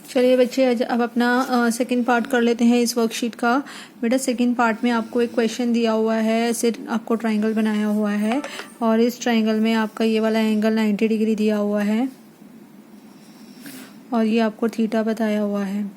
चलिए बच्चे, अब अपना सेकंड पार्ट कर लेते हैं इस वर्कशीट का। बेटा सेकंड पार्ट में आपको एक क्वेश्चन दिया हुआ है, सिर्फ आपको ट्रायंगल बनाया हुआ है और इस ट्रायंगल में आपका ये वाला एंगल 90 डिग्री दिया हुआ है और ये आपको थीटा बताया हुआ है।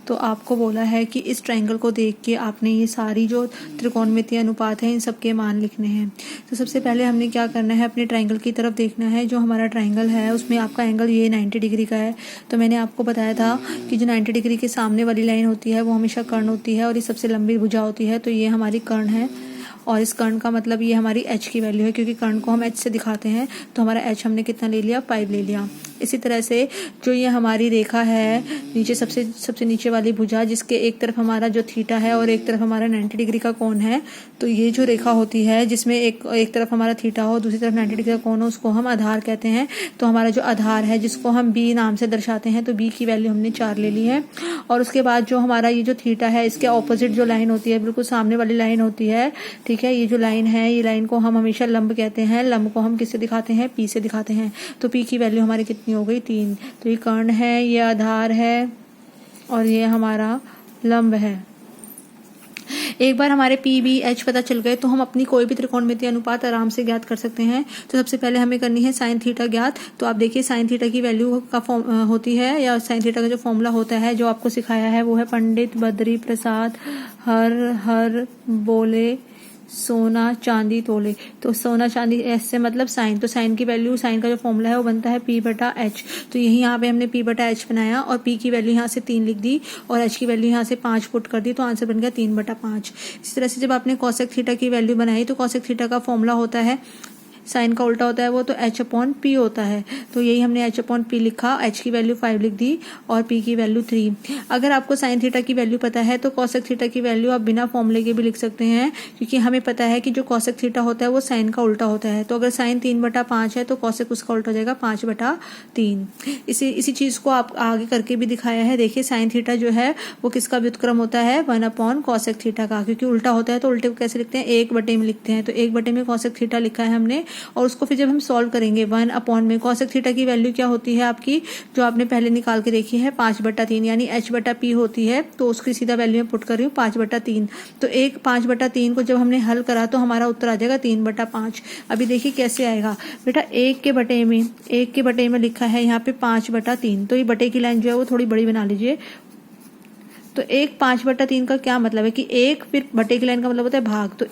तो आपको बोला है कि इस ट्रायंगल को देख के आपने ये सारी जो त्रिकोणमितीय अनुपात है इन सब के मान लिखने हैं। तो सबसे पहले हमने क्या करना है, अपने ट्रायंगल की तरफ देखना है। जो हमारा ट्रायंगल है उसमें आपका एंगल ये 90 डिग्री का है। तो मैंने आपको बताया था कि जो 90 डिग्री के सामने वाली लाइन होती है वो हमेशा कर्ण होती है और ये सबसे लंबी भुजा होती है। तो ये हमारी कर्ण है और इस कर्ण का मतलब ये हमारी h की वैल्यू है, क्योंकि कर्ण को हम h से दिखाते हैं। तो हमारा h हमने कितना ले लिया, 5 ले लिया। इसी तरह से जो ये हमारी रेखा है नीचे सबसे नीचे वाली भुजा, जिसके एक तरफ हमारा जो थीटा है और एक तरफ हमारा 90 डिग्री का कोण है, तो ये जो रेखा होती है जिसमें एक तरफ हमारा थीटा हो दूसरी तरफ 90 डिग्री का कोण हो, उसको हम आधार कहते हैं। तो हमारा जो आधार है जिसको हम b नाम से दर्शाते हैं, तो b की वैल्यू हमने 4 ले ली है। और उसके बाद जो हमारा ये जो थीटा है इसके ऑपोजिट जो लाइन होती है, बिल्कुल सामने वाली लाइन होती है, ठीक है। ये जो लाइन है, ये लाइन को हम हमेशा लंब कहते हैं। लंब को हम किससे दिखाते हैं, p से दिखाते हैं। तो p की वैल्यू हमारी कितनी हो गई, 3। तो ये कर्ण है, ये आधार है और ये हमारा लंब है। एक बार हमारे पी बी एच पता चल गए तो हम अपनी कोई भी त्रिकोणमितीय अनुपात आराम से ज्ञात कर सकते हैं। तो सबसे पहले हमें करनी है साइन थीटा ज्ञात। तो आप देखिए साइन थीटा की वैल्यू का फॉर्म होती है, या साइन थीटा का जो फॉर्मूला होता है जो आपको सिखाया है वो है पंडित बद्री प्रसाद हर हर बोले सोना चांदी तोले। तो सोना चांदी एस से मतलब साइन, तो साइन की वैल्यू, साइन का जो फॉर्मूला है वो बनता है p/h। तो यही यहाँ पे हमने p/h बनाया और p की वैल्यू यहाँ से 3 लिख दी और h की वैल्यू यहाँ से 5 पुट कर दी, तो आंसर बन गया 3/5। इसी तरह से जब आपने cosec थीटा की वैल्यू बनाई तो cosec थीटा का फॉर्मूला होता है, साइन का उल्टा होता है वो, तो h/p होता है। तो यही हमने h/p लिखा, h की वैल्यू 5 लिख दी और p की वैल्यू 3। अगर आपको साइन थीटा की वैल्यू पता है तो cosec थीटा की वैल्यू आप बिना फॉर्मूले के भी लिख सकते हैं, क्योंकि हमें पता है कि जो cosec थीटा होता है वो साइन का उल्टा होता है। तो अगर साइन 3/5 है तो cosec उसका उल्टा हो जाएगा 5/3। इसी चीज को आप आगे करके भी दिखाया है। देखिए साइन थीटा जो है वो किसका व्युत्क्रम होता है, 1/cosec थीटा का, क्योंकि उल्टा होता है तो उल्टे को कैसे लिखते हैं, 1/में लिखते हैं। तो 1/में cosec थीटा लिखा है हमने और उसको फिर जब हम सॉल्व करेंगे 1/, cosec थीटा की वैल्यू क्या होती है आपकी, जो आपने पहले निकाल के देखी है 5/3, यानी h/p होती है। तो उसकी सीधा वैल्यू में पुट कर रही हूँ 5/3। तो 5/3 को जब हमने हल करा तो हमारा उत्तर आ जाएगा 3/5। अभी देखिए कैसे आएगा बेटा, 1 के बटे में लिखा है यहाँ पे 5/3। तो ये बटे की लाइन जो है वो थोड़ी बड़ी बना लीजिए। तो 5/3 का क्या मतलब है कि 1 फिर बटे की लाइन का मतलब होता है भाग, तो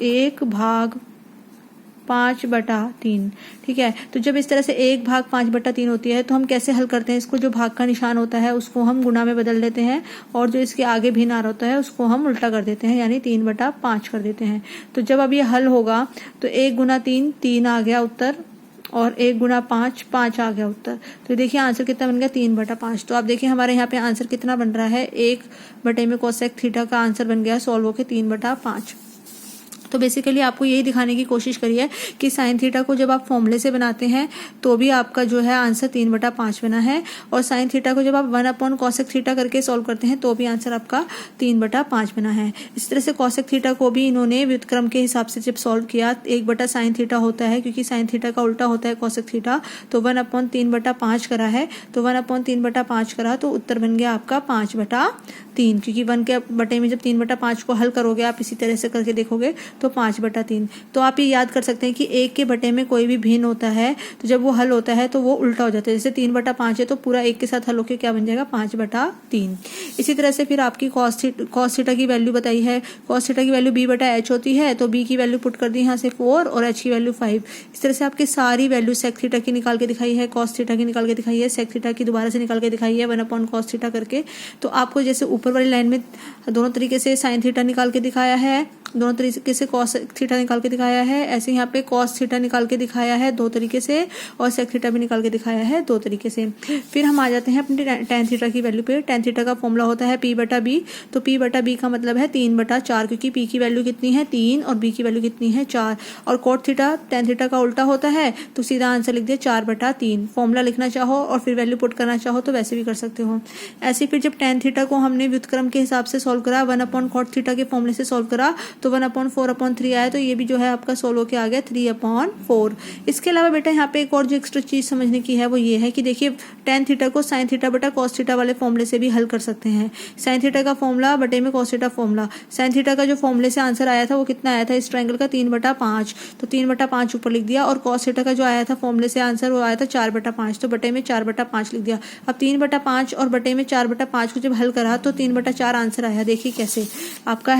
1/5/3, ठीक है। तो जब इस तरह से 1/5/3 होती है तो हम कैसे हल करते हैं इसको, जो भाग का निशान होता है उसको हम गुणा में बदल देते हैं और जो इसके आगे भिन्न आ रहा होता है उसको हम उल्टा कर देते हैं, यानी 3/5 कर देते हैं। तो जब अब ये हल होगा तो 1 × 3 3 आ गया उत्तर और 1 × 5 5 आ गया उत्तर। तो देखिए आंसर कितना बन गया, 3/5। तो आप देखिए हमारे यहाँ पे आंसर कितना बन रहा है, 1 में cosec थीटा का आंसर बन गया सॉल्व होके 3/5। तो बेसिकली आपको यही दिखाने की कोशिश करी है कि साइन थीटा को जब आप फॉर्मूले से बनाते हैं तो भी आपका जो है आंसर 3/5 बना है, और साइन थीटा को जब आप 1/cosec थीटा करके सॉल्व करते हैं तो भी आंसर आपका 3/5 बना है। इस तरह से cosec थीटा को भी इन्होंने व्युत्क्रम के हिसाब से जब सॉल्व किया, 1/sin थीटा होता है क्योंकि साइन थीटा का उल्टा होता है cosec थीटा, तो 1/3/5 करा है। तो 1/3/5 करा तो उत्तर बन गया आपका 5/3, क्योंकि 1 के बटे में जब 3/5 को हल करोगे आप इसी तरह से करके देखोगे तो 5/3। तो आप ये याद कर सकते हैं कि 1 के बटे में कोई भी भिन्न होता है तो जब वो हल होता है तो वो उल्टा हो जाता है। जैसे 3/5 है तो पूरा 1 के साथ हल होकर क्या बन जाएगा, 5/3। इसी तरह से फिर आपकी cos थीटा की वैल्यू बताई है। cos थीटा की वैल्यू b/h होती है, तो b की वैल्यू पुट कर दी यहाँ से 4 और h की वैल्यू 5। इस तरह से आपकी सारी वैल्यू sec थीटा की निकाल के दिखाई है, cos थीटा की निकाल के दिखाई है, sec थीटा की दोबारा से निकाल के दिखाई है 1/cos थीटा करके। तो आपको जैसे ऊपर वाली लाइन में दोनों तरीके से साइन थीटा निकाल के दिखाया है, दोनों तरीके से cos थीटा निकाल के दिखाया है, ऐसे यहाँ पे cos थीटा निकाल के दिखाया है 2 तरीके से, और sec थीटा भी निकाल के दिखाया है 2 तरीके से। फिर हम आ जाते हैं अपनी tan थीटा की वैल्यू पे। tan थीटा का फॉर्मूला होता है p/b। तो p/b का मतलब है 3/4, क्योंकि p की वैल्यू कितनी है 3 और b की वैल्यू कितनी है 4। और cot थीटा tan थीटा का उल्टा होता है, तो सीधा आंसर लिख दिया 4/3। फॉर्मूला लिखना चाहो और फिर वैल्यू पुट करना चाहो तो वैसे भी कर सकते हो। ऐसे फिर जब tan थीटा को हमने व्युत्क्रम के हिसाब से सॉल्व करा, 1/cot थीटा के फॉर्मूले से सॉल्व करा, तो 1/4/3 आया, तो ये भी जो है आपका सोल्व होके आ गया 3/4। इसके अलावा बेटा यहाँ पे एक और जो एक्स्ट्रा चीज़ समझने की है वो ये है कि देखिए tan थीटा को sin थीटा बटा cos थीटा वाले फॉर्मूले से भी हल कर सकते हैं। sin थीटा का फॉर्मूला बटे में cos theta formula, sin theta का जो फॉर्मूले से आंसर आया था वो कितना आया था इस ट्रायंगल का 3/5, तो 3/5 ऊपर लिख दिया, और cos थीटा का जो आया था फॉर्मूले से आंसर वो आया था 4/5, तो बटे में 4/5 लिख दिया। अब 3/5 और बटे में 4/5 को जब हल करा तो 3/4 आंसर आया। देखिए कैसे आपका